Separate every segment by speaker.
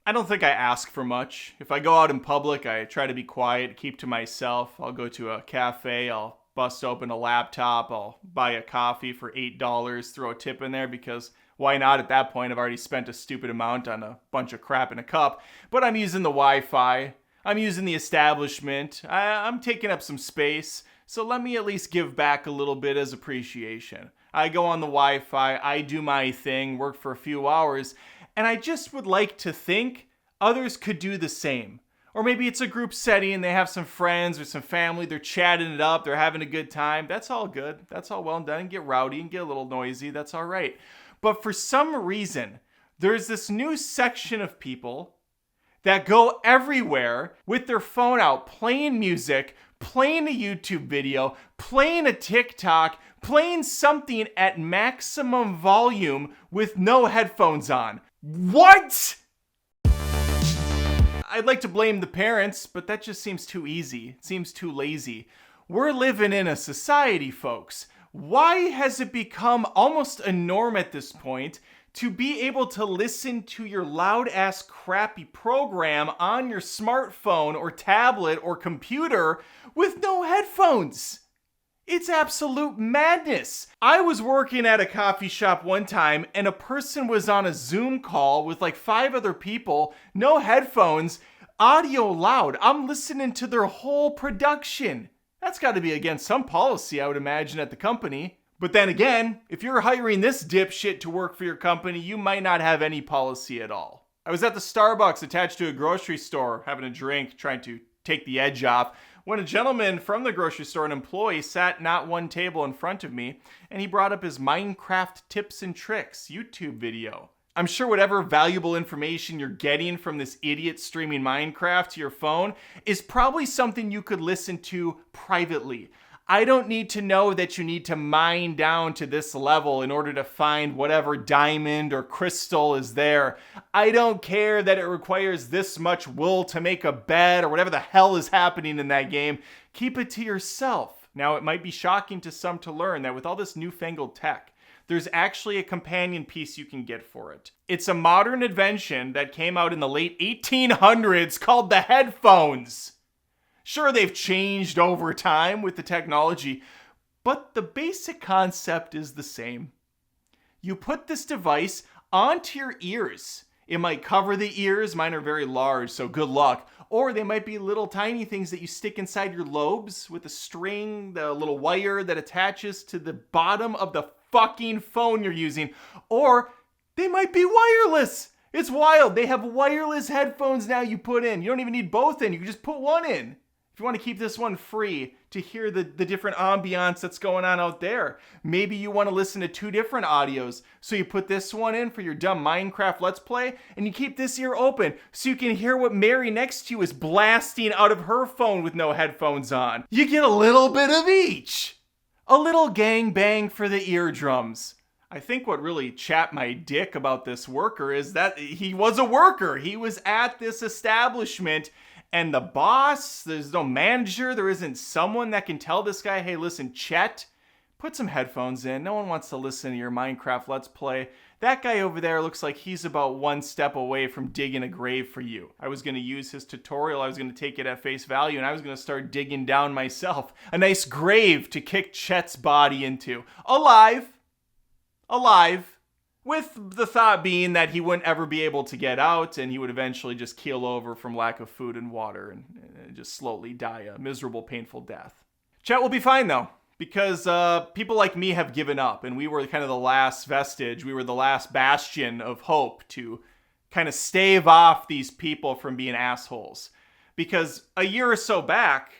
Speaker 1: I don't think I ask for much. If I go out in public, I try to be quiet, keep to myself. I'll go to a cafe, I'll bust open a laptop, I'll buy a coffee for $8, throw a tip in there because why not at that point? I've already spent a stupid amount on a bunch of crap in a cup, but I'm using the Wi-Fi. I'm using the establishment. I'm taking up some space, so let me at least give back a little bit as appreciation. I go on the Wi-Fi, I do my thing, work for a few hours, and I just would like to think others could do the same. Or maybe it's a group setting and they have some friends or some family, they're chatting it up, they're having a good time. That's all good. That's all well and done. And get rowdy and get a little noisy. That's all right. But for some reason, there's this new section of people that go everywhere with their phone out, playing music, playing a YouTube video, playing a TikTok, playing something at maximum volume with no headphones on. What? I'd like to blame the parents, but that just seems too easy. It seems too lazy. We're living in a society, folks. Why has it become almost a norm at this point to be able to listen to your loud-ass crappy program on your smartphone or tablet or computer with no headphones? It's absolute madness. I was working at a coffee shop one time and a person was on a Zoom call with like 5 other people, no headphones, audio loud. I'm listening to their whole production. That's got to be against some policy, I would imagine, at the company. But then again, if you're hiring this dipshit to work for your company, you might not have any policy at all. I was at the Starbucks attached to a grocery store, having a drink, trying to take the edge off, when a gentleman from the grocery store, an employee, sat not one table in front of me, and he brought up his Minecraft tips and tricks YouTube video. I'm sure whatever valuable information you're getting from this idiot streaming Minecraft to your phone is probably something you could listen to privately. I don't need to know that you need to mine down to this level in order to find whatever diamond or crystal is there. I don't care that it requires this much wool to make a bed or whatever the hell is happening in that game. Keep it to yourself. Now, it might be shocking to some to learn that with all this newfangled tech, there's actually a companion piece you can get for it. It's a modern invention that came out in the late 1800s called the headphones. Sure, they've changed over time with the technology, but the basic concept is the same. You put this device onto your ears. It might cover the ears. Mine are very large, so good luck. Or they might be little tiny things that you stick inside your lobes with a string, the little wire that attaches to the bottom of the fucking phone you're using. Or they might be wireless. It's wild. They have wireless headphones now you put in. You don't even need both in. You can just put one in. If you want to keep this one free to hear the different ambiance that's going on out there. Maybe you want to listen to 2 different audios. So you put this one in for your dumb Minecraft Let's Play, and you keep this ear open so you can hear what Mary next to you is blasting out of her phone with no headphones on. You get a little bit of each. A little gang bang for the eardrums. I think what really chapped my dick about this worker is that he was a worker. He was at this establishment. And the boss, there's no manager, there isn't someone that can tell this guy, hey, listen, Chet, put some headphones in. No one wants to listen to your Minecraft Let's Play. That guy over there looks like he's about 1 step away from digging a grave for you. I was going to use his tutorial. I was going to take it at face value, and I was going to start digging down myself. A nice grave to kick Chet's body into. Alive. With the thought being that he wouldn't ever be able to get out and he would eventually just keel over from lack of food and water and just slowly die a miserable, painful death. Chet will be fine though, because people like me have given up and we were kind of the last vestige. We were the last bastion of hope to kind of stave off these people from being assholes. Because a year or so back,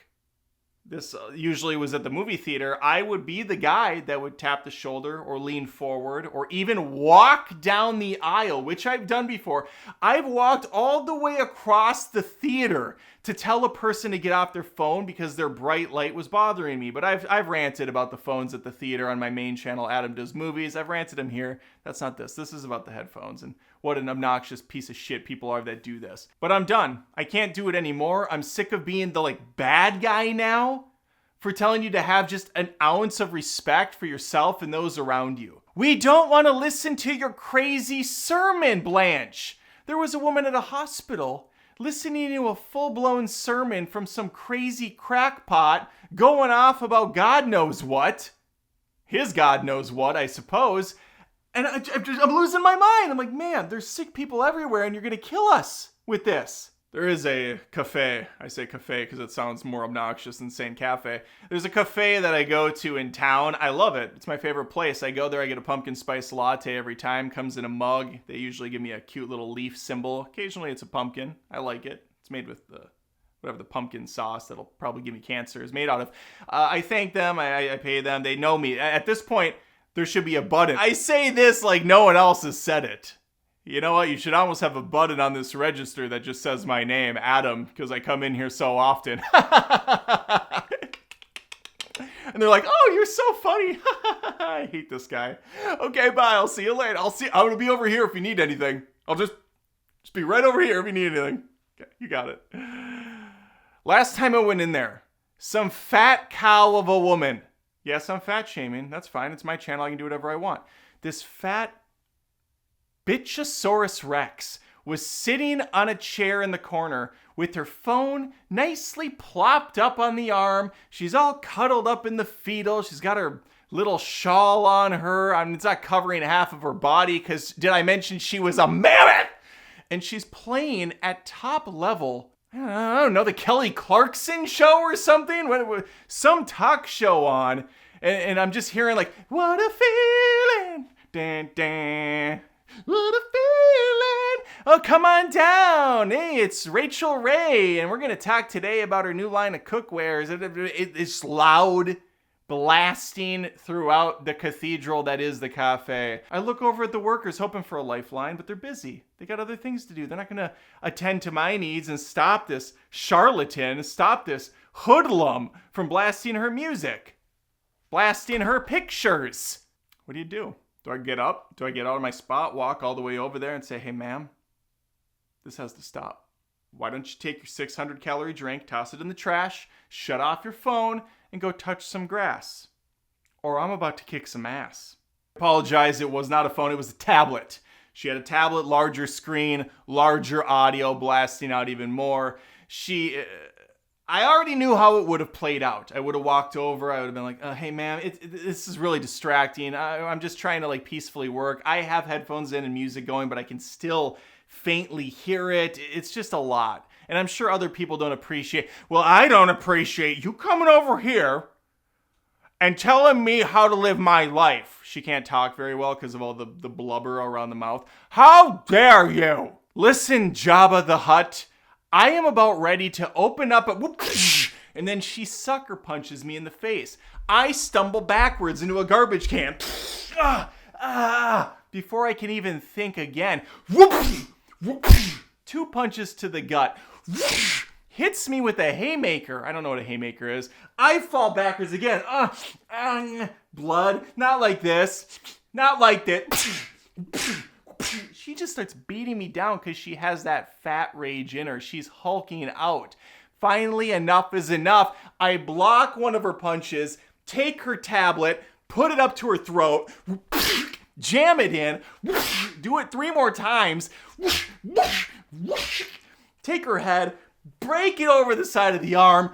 Speaker 1: this usually was at the movie theater, I would be the guy that would tap the shoulder or lean forward or even walk down the aisle, which I've done before. I've walked all the way across the theater to tell a person to get off their phone because their bright light was bothering me. But I've ranted about the phones at the theater on my main channel, Adam Does Movies. I've ranted them here. That's not this. This is about the headphones and what an obnoxious piece of shit people are that do this. But I'm done. I can't do it anymore. I'm sick of being the bad guy now for telling you to have just an ounce of respect for yourself and those around you. We don't want to listen to your crazy sermon, Blanche. There was a woman at a hospital listening to a full-blown sermon from some crazy crackpot going off about God knows what. His God knows what, I suppose. And I'm losing my mind. I'm like, man, there's sick people everywhere and you're going to kill us with this. There is a cafe. I say cafe because it sounds more obnoxious than saying cafe. There's a cafe that I go to in town. I love it. It's my favorite place. I go there, I get a pumpkin spice latte every time. Comes in a mug. They usually give me a cute little leaf symbol. Occasionally it's a pumpkin. I like it. It's made with whatever the pumpkin sauce that'll probably give me cancer is made out of. I thank them. I pay them. They know me. At this point, there should be a button. I say this like no one else has said it. You know what? You should almost have a button on this register that just says my name, Adam, because I come in here so often. And they're like, oh, you're so funny. I hate this guy. Okay, bye. I'll see you later. I'm going to be over here if you need anything. I'll just be right over here if you need anything. Okay, you got it. Last time I went in there, some fat cow of a woman. Yes, I'm fat shaming. That's fine. It's my channel. I can do whatever I want. This fat Bitchosaurus Rex was sitting on a chair in the corner with her phone nicely plopped up on the arm. She's all cuddled up in the fetal. She's got her little shawl on her. I mean, it's not covering half of her body because did I mention she was a mammoth? And she's playing at top level. I don't know, the Kelly Clarkson show or something? Some talk show on. And I'm just hearing like, what a feeling. Dan, dan. What a feeling. Oh, come on down. Hey, it's Rachel Ray, and we're going to talk today about her new line of cookwares. It's loud, blasting throughout the cathedral that is the cafe. I look over at the workers hoping for a lifeline, but they're busy. They got other things to do. They're not going to attend to my needs and stop this charlatan, stop this hoodlum from blasting her music, blasting her pictures. What do? Do I get up? Do I get out of my spot, walk all the way over there and say, hey, ma'am, this has to stop. Why don't you take your 600-calorie drink, toss it in the trash, shut off your phone, and go touch some grass? Or I'm about to kick some ass. I apologize, it was not a phone, it was a tablet. She had a tablet, larger screen, larger audio, blasting out even more. I already knew how it would have played out. I would have walked over. I would have been like, hey, ma'am, this is really distracting. I'm just trying to like peacefully work. I have headphones in and music going, but I can still faintly hear it. It's just a lot. And I'm sure other people don't appreciate. Well, I don't appreciate you coming over here and telling me how to live my life. She can't talk very well because of all the blubber around the mouth. How dare you? Listen, Jabba the Hutt. I am about ready to open up and then she sucker punches me in the face. I stumble backwards into a garbage can. Before I can even think again. 2 punches to the gut. Hits me with a haymaker. I don't know what a haymaker is. I fall backwards again. Blood. Not like this. Not like that. She just starts beating me down because she has that fat rage in her. She's hulking out. Finally, enough is enough. I block one of her punches, take her tablet, put it up to her throat, jam it in, do it 3 more times, take her head, break it over the side of the arm,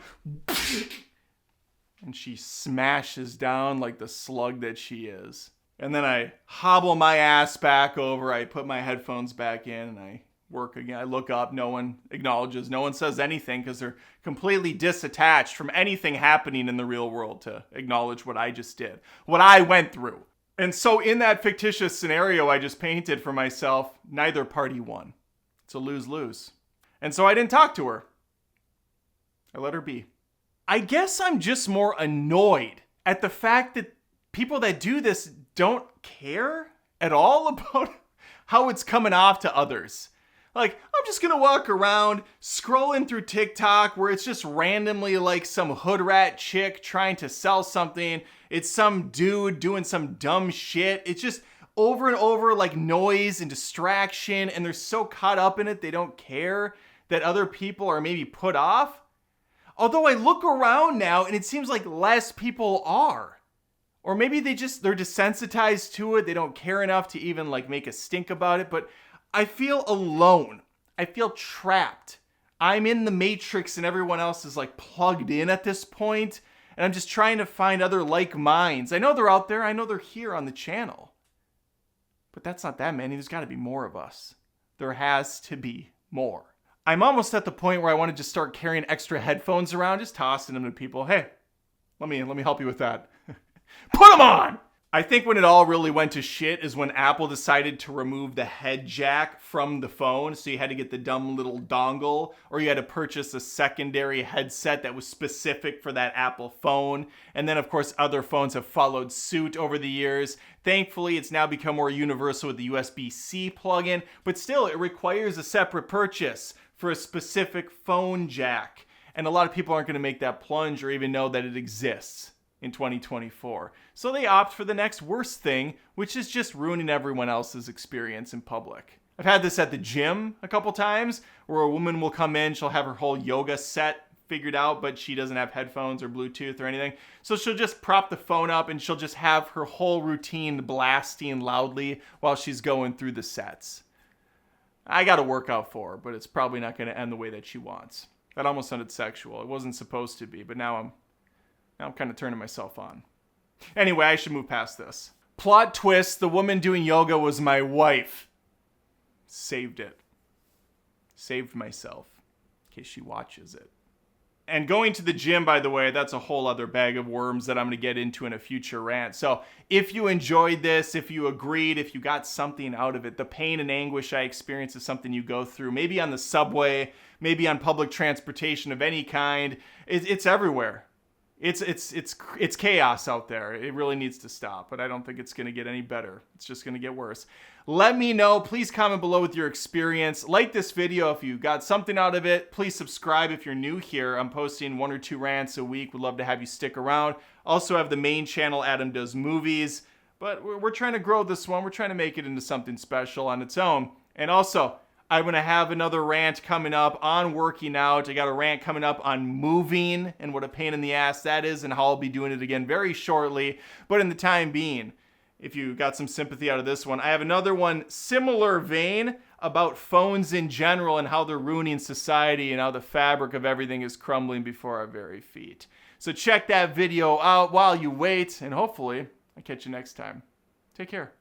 Speaker 1: and she smashes down like the slug that she is. And then I hobble my ass back over, I put my headphones back in, and I work again. I look up, no one acknowledges, no one says anything because they're completely disattached from anything happening in the real world to acknowledge what I just did, what I went through. And so in that fictitious scenario I just painted for myself, neither party won. It's a lose-lose. And so I didn't talk to her. I let her be. I guess I'm just more annoyed at the fact that people that do this don't care at all about how it's coming off to others. Like, I'm just gonna walk around scrolling through TikTok where it's just randomly like some hood rat chick trying to sell something. It's some dude doing some dumb shit. It's just over and over like noise and distraction, and they're so caught up in it they don't care that other people are maybe put off. Although I look around now and it seems like less people are. Or maybe they're desensitized to it. They don't care enough to even like make a stink about it. But I feel alone. I feel trapped. I'm in the matrix and everyone else is like plugged in at this point, and I'm just trying to find other like minds. I know they're out there. I know they're here on the channel. But that's not that many. There's got to be more of us. There has to be more. I'm almost at the point where I want to just start carrying extra headphones around, just tossing them to people. Hey, let me help you with that. Put them on! I think when it all really went to shit is when Apple decided to remove the head jack from the phone. So you had to get the dumb little dongle, or you had to purchase a secondary headset that was specific for that Apple phone. And then, of course, other phones have followed suit over the years. Thankfully, it's now become more universal with the USB-C plugin, but still, it requires a separate purchase for a specific phone jack. And a lot of people aren't going to make that plunge or even know that it exists in 2024. So they opt for the next worst thing, which is just ruining everyone else's experience in public. I've had this at the gym a couple times where a woman will come in, she'll have her whole yoga set figured out, but she doesn't have headphones or Bluetooth or anything. So she'll just prop the phone up and she'll just have her whole routine blasting loudly while she's going through the sets. I got a workout for her, but it's probably not going to end the way that she wants. That almost sounded sexual. It wasn't supposed to be, but now I'm kind of turning myself on. Anyway, I should move past this. Plot twist, the woman doing yoga was my wife. Saved it. Saved myself, in case she watches it. And going to the gym, by the way, that's a whole other bag of worms that I'm going to get into in a future rant. So if you enjoyed this, if you agreed, if you got something out of it, the pain and anguish I experience is something you go through, maybe on the subway, maybe on public transportation of any kind, it's everywhere. It's chaos out there. It really needs to stop, but I don't think it's going to get any better. It's just going to get worse. Let me know. Please comment below with your experience. Like this video if you got something out of it. Please subscribe if you're new here. I'm posting 1 or 2 rants a week. Would love to have you stick around. Also have the main channel, Adam Does Movies, but we're trying to grow this one. We're trying to make it into something special on its own. And also, I'm going to have another rant coming up on working out. I got a rant coming up on moving and what a pain in the ass that is and how I'll be doing it again very shortly. But in the time being, if you got some sympathy out of this one, I have another one similar vein about phones in general and how they're ruining society and how the fabric of everything is crumbling before our very feet. So check that video out while you wait, and hopefully I'll catch you next time. Take care.